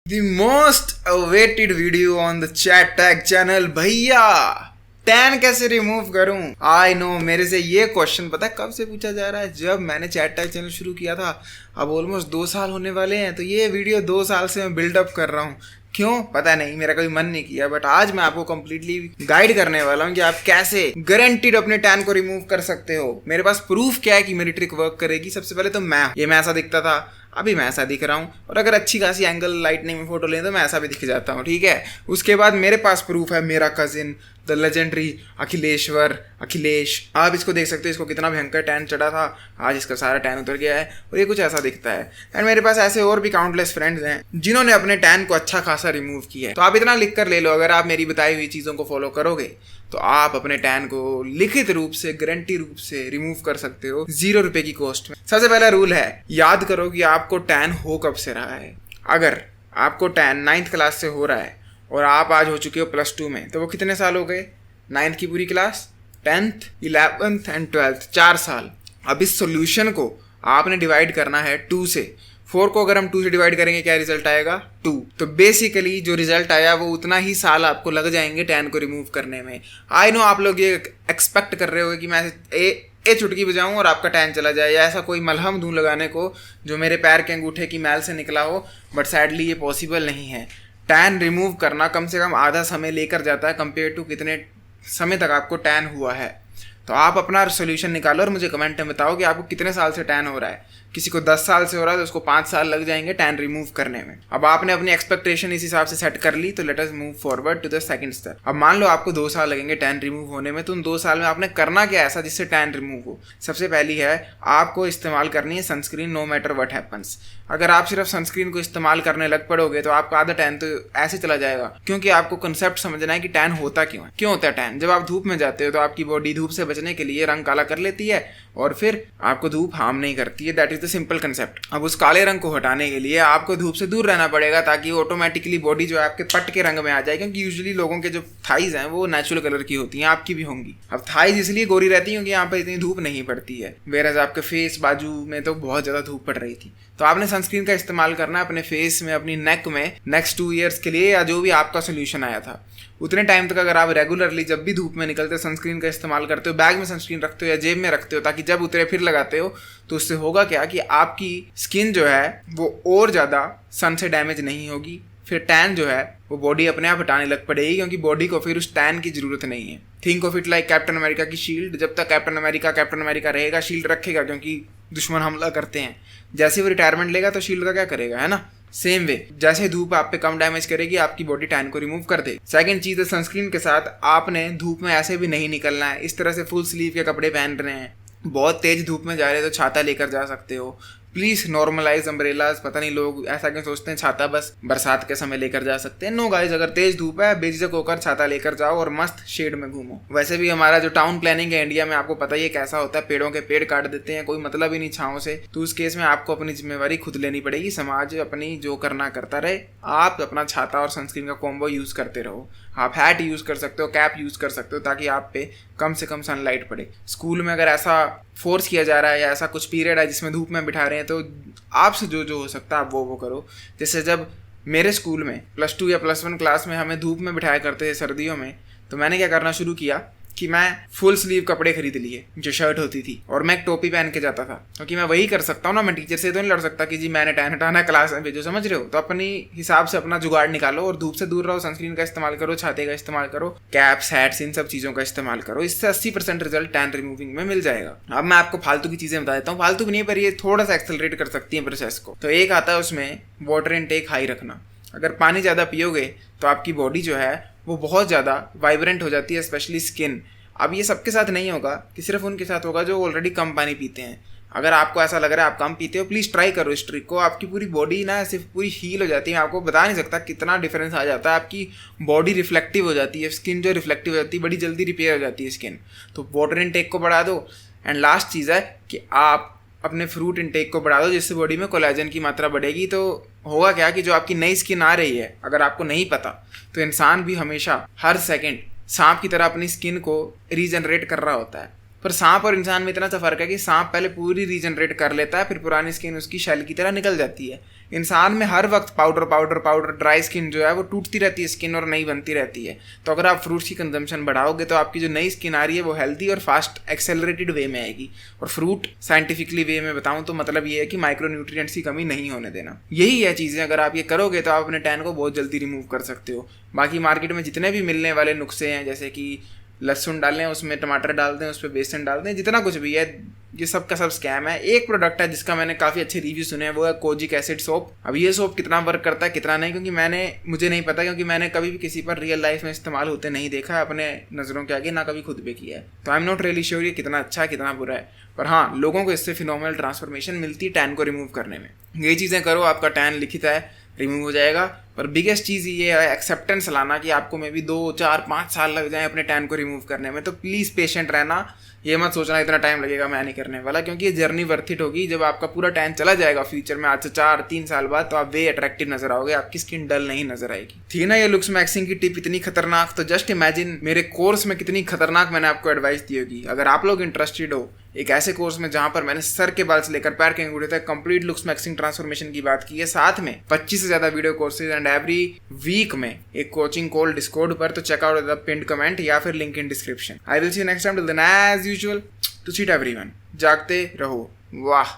The most awaited video on the chat tag channel भैया tan कैसे remove करूं। I know मेरे से ये क्वेश्चन पता है कब से पूछा जा रहा है, जब मैंने चैट टैग चैनल शुरू किया था। अब ऑलमोस्ट 2 साल होने वाले हैं, तो ये वीडियो 2 साल से मैं बिल्डअप कर रहा हूँ। क्यों पता नहीं, मेरा कभी मन नहीं किया, बट आज मैं आपको कंप्लीटली गाइड करने वाला हूँ कि आप कैसे गारंटीड अपने टैन को रिमूव कर सकते हो। मेरे पास प्रूफ क्या है कि मेरी ट्रिक वर्क करेगी। सबसे पहले तो मैं ऐसा दिखता था, अभी मैं ऐसा दिख रहा हूँ, और अगर अच्छी खासी एंगल लाइटनिंग में फोटो लें तो मैं ऐसा भी दिख जाता हूँ, ठीक है। उसके बाद मेरे पास प्रूफ है, मेरा कजिन द लेजेंडरी अखिलेश, आप इसको देख सकते हो, इसको कितना भयंकर टैन चढ़ा था, आज इसका सारा टैन उतर गया है और ये कुछ ऐसा दिखता है। एंड मेरे पास ऐसे और भी काउंटलेस फ्रेंड्स हैं जिन्होंने अपने टैन को अच्छा खासा रिमूव किया है। तो आप इतना लिख कर ले लो, अगर आप मेरी बताई हुई चीज़ों को फॉलो करोगे तो आप अपने टैन को लिखित रूप से गारंटी रूप से रिमूव कर सकते हो 0 रुपए की कॉस्ट में। सबसे पहला रूल है, याद करो कि आपको टैन हो कब से रहा है। अगर आपको टैन 9th क्लास से हो रहा है और आप आज हो चुके हो +2 में, तो वो कितने साल हो गए? 9th की पूरी class, 10th, 11th and 12th, 4 साल। अब इस सोल्यूशन को आपने डिवाइड करना है 2 से। 4 को अगर हम 2 से डिवाइड करेंगे क्या रिजल्ट आएगा? 2। तो बेसिकली जो रिजल्ट आया वो उतना ही साल आपको लग जाएंगे टैन को रिमूव करने में। आई नो आप लोग ये एक्सपेक्ट कर रहे हो कि मैं ए चुटकी बजाऊं और आपका टैन चला जाए, या ऐसा कोई मलहम दूं लगाने को जो मेरे पैर के अंगूठे की मैल से निकला हो, बट सैडली ये पॉसिबल नहीं है। टैन रिमूव करना कम से कम आधा समय लेकर जाता है कंपेयर टू कितने समय तक आपको टैन हुआ है। तो आप अपना सोल्यूशन निकालो और मुझे कमेंट में बताओ कि आपको कितने साल से टैन हो रहा है। किसी को 10 साल से हो रहा है तो उसको 5 साल लग जाएंगे टैन रिमूव करने में। अब आपने अपनी एक्सपेक्टेशन इस हिसाब से सेट कर ली, तो let us move forward to the second step. अब मान लो आपको 2 साल लगेंगे टैन रिमूव होने में, तो उन 2 साल में आपने करना क्या ऐसा जिससे टैन रिमूव हो। सबसे पहली है, आपको इस्तेमाल करनी है sunscreen no matter what happens. अगर आप सिर्फ सनस्क्रीन को इस्तेमाल करने लग पड़ोगे तो आपका आधा टैन तो ऐसे चला जाएगा, क्योंकि आपको कंसेप्ट समझना है कि टैन होता क्यों होता है टैन। जब आप धूप में जाते हो तो आपकी बॉडी धूप से बचने के लिए रंग काला कर लेती है और फिर आपको धूप हार्म नहीं करती है। That is the simple concept. अब उस काले रंग को हटाने के लिए आपको धूप से दूर रहना पड़ेगा, ताकि ऑटोमेटिकली बॉडी जो है आपके पट के रंग में आ जाए, क्योंकि यूजुअली लोगों के जो थाइज हैं वो नेचुरल कलर की होती हैं, आपकी भी होंगी। अब थाइज इसलिए गोरी रहती है क्योंकि यहाँ पर इतनी धूप नहीं पड़ती है, वेरएज़ आपके फेस बाजू में तो बहुत ज़्यादा धूप पड़ रही थी। तो आपने सनस्क्रीन का इस्तेमाल करना है अपने फेस में, अपनी नेक में, नेक्स्ट 2 ईयर्स के लिए, या जो भी आपका सोल्यूशन आया था उतने टाइम तक। अगर आप रेगुलरली जब भी धूप में निकलते हो सनस्क्रीन का इस्तेमाल करते हो, बैग में सनस्क्रीन रखते हो या जेब में रखते हो, ताकि जब उतरे फिर लगाते हो, तो उससे होगा क्या कि आपकी स्किन जो है वो और ज़्यादा सन से डैमेज नहीं होगी। फिर टैन जो है वो बॉडी अपने आप हटाने लग पड़ेगी, क्योंकि बॉडी को फिर उस टैन की ज़रूरत नहीं है। Think of it like captain America की शील्ड। जब तक कैप्टन अमेरिका रहेगा, शील्ड रखेगा, क्योंकि दुश्मन हमला करते हैं। जैसे वो रिटायरमेंट लेगा तो शील्ड का क्या करेगा, है ना। सेम वे, जैसे धूप आप पे कम डैमेज करेगी, आपकी बॉडी टैन को रिमूव कर देगी। सेकंड चीज़ है, सनस्क्रीन के साथ आपने धूप में ऐसे भी नहीं निकलना है। इस तरह से फुल स्लीव के कपड़े पहन रहे हैं, बहुत तेज धूप में जा रहे हैं तो छाता लेकर जा सकते हो। Please normalize umbrellas. पता नहीं लोग ऐसा क्यों सोचते हैं छाता बस बरसात के समय लेकर जा सकते हैं। नो गाइस, अगर तेज धूप है बेझिझक होकर छाता लेकर जाओ और मस्त शेड में घूमो। वैसे भी हमारा जो टाउन प्लानिंग है इंडिया में, आपको पता ही है कैसा होता है, पेड़ों के पेड़ काट देते हैं, कोई मतलब ही नहीं छाँव से। तो उस केस में आपको अपनी जिम्मेवारी खुद लेनी पड़ेगी। समाज अपनी जो करना करता रहे, आप अपना छाता और सनस्क्रीन का कॉम्बो यूज़ करते रहो। आप हैट यूज़ कर सकते हो, कैप यूज़ कर सकते हो, ताकि आप पे कम से कम सनलाइट पड़े। स्कूल में अगर ऐसा फोर्स किया जा रहा है या ऐसा कुछ पीरियड है जिसमें धूप में बिठा रहे हैं, तो आपसे जो हो सकता है आप वो करो। जैसे जब मेरे स्कूल में +2 या +1 क्लास में हमें धूप में बिठाया करते थे सर्दियों में, तो मैंने क्या करना शुरू किया कि मैं फुल स्लीव कपड़े खरीद लिए, जो शर्ट होती थी, और मैं एक टोपी पहन के जाता था, क्योंकि मैं वही कर सकता हूँ ना। मैं टीचर से तो नहीं लड़ सकता कि जी मैंने टैन हटाना क्लास में भेजो, समझ रहे हो। तो अपनी हिसाब से अपना जुगाड़ निकालो और धूप से दूर रहो, सनस्क्रीन का इस्तेमाल करो, छाते का इस्तेमाल करो, कैप्स, हैट्स, इन सब चीज़ों का इस्तेमाल करो। इससे 80% रिजल्ट टैन रिमूविंग में मिल जाएगा। अब मैं आपको फालतू की चीज़ें बता देता हूँ, फालतू भी नहीं, पर ये थोड़ा सा एक्सेलरेट कर सकती है प्रोसेस को। तो एक आता है उसमें वाटर इनटेक हाई रखना। अगर पानी ज़्यादा पियोगे तो आपकी बॉडी जो है वो बहुत ज़्यादा वाइब्रेंट हो जाती है, स्पेशली स्किन। अब ये सबके साथ नहीं होगा, कि सिर्फ उनके साथ होगा जो ऑलरेडी कम पानी पीते हैं। अगर आपको ऐसा लग रहा है आप कम पीते हो, प्लीज़ ट्राई करो इस ट्रिक को। आपकी पूरी बॉडी ना सिर्फ पूरी हील हो जाती है। मैं आपको बता नहीं सकता कितना डिफरेंस आ जाता है। आपकी बॉडी रिफ्लेक्टिव हो जाती है, स्किन जो रिफ्लेक्टिव हो जाती है, बड़ी जल्दी रिपेयर हो जाती है स्किन। तो वाटर इनटेक को बढ़ा दो। एंड लास्ट चीज़ है कि आप अपने फ्रूट इनटेक को बढ़ा दो, जिससे बॉडी में कोलेजन की मात्रा बढ़ेगी। तो होगा क्या कि जो आपकी नई स्किन आ रही है, अगर आपको नहीं पता, तो इंसान भी हमेशा हर सेकेंड सांप की तरह अपनी स्किन को रीजनरेट कर रहा होता है। पर सांप और इंसान में इतना सा फर्क है कि सांप पहले पूरी रीजनरेट कर लेता है, फिर पुरानी स्किन उसकी शेल की तरह निकल जाती है। इंसान में हर वक्त पाउडर ड्राई स्किन जो है वो टूटती रहती है स्किन और नई बनती रहती है। तो अगर आप फ्रूट्स की कंजम्पशन बढ़ाओगे तो आपकी जो नई स्किन आ रही है वो हेल्दी और फास्ट एक्सेलरेटेड वे में आएगी। और फ्रूट साइंटिफिकली वे में बताऊं तो मतलब ये है कि माइक्रो न्यूट्रिएंट्स की कमी नहीं होने देना। यही है चीज़ें, अगर आप ये करोगे तो आप अपने टैन को बहुत जल्दी रिमूव कर सकते हो। बाकी मार्केट में जितने भी मिलने वाले नुस्खे हैं, जैसे कि लहसुन डालें, उसमें टमाटर डाल दें, उस पर बेसन डाल दें, जितना कुछ भी है, ये सब का सब स्कैम है। एक प्रोडक्ट है जिसका मैंने काफ़ी अच्छे रिव्यू सुने हैं, वो है कोजिक एसिड सोप। अब ये सोप कितना वर्क करता है कितना नहीं, क्योंकि मुझे नहीं पता, क्योंकि मैंने कभी भी किसी पर रियल लाइफ में इस्तेमाल होते नहीं देखा है अपने नज़रों के आगे, ना कभी खुद पे किया है। तो I am not really sure ये कितना अच्छा है कितना बुरा है, पर हाँ, लोगों को इससे फिनोमिनल ट्रांसफॉर्मेशन मिलती है टैन को रिमूव करने में। ये चीज़ें करो, आपका टैन लिखित है रिमूव हो जाएगा। पर बिगेस्ट चीज़ ये है एक्सेप्टेंस लाना कि आपको मे भी 2, 4, 5 साल लग जाए अपने टैन को रिमूव करने में। तो प्लीज़ पेशेंट रहना, ये मत सोचना इतना टाइम लगेगा मैं नहीं करने वाला, क्योंकि ये जर्नी वर्थ इट होगी। जब आपका पूरा टैन चला जाएगा फ्यूचर में, आज से 4-3 साल बाद, तो आप वे अट्रैक्टिव नजर आओगे, आपकी स्किन डल नहीं नजर आएगी। थी ना ये लुक्स मैक्सिंग की टिप इतनी खतरनाक, तो जस्ट इमेजिन मेरे कोर्स में कितनी खतरनाक मैंने आपको एडवाइस दी होगी। अगर आप लोग इंटरेस्टेड हो एक ऐसे कोर्स में जहां पर मैंने सर के बाल से लेकर पैर के अंगूठे तक कंप्लीट लुक्स मैक्सिंग ट्रांसफॉर्मेशन की बात की है, साथ में 25 से ज्यादा video courses and every week में एक कोचिंग कॉल डिस्कॉर्ड पर, तो check out the pinned comment या फिर link in description. I will see you next time, till then as usual, to sit everyone, जागते रहो। वाह।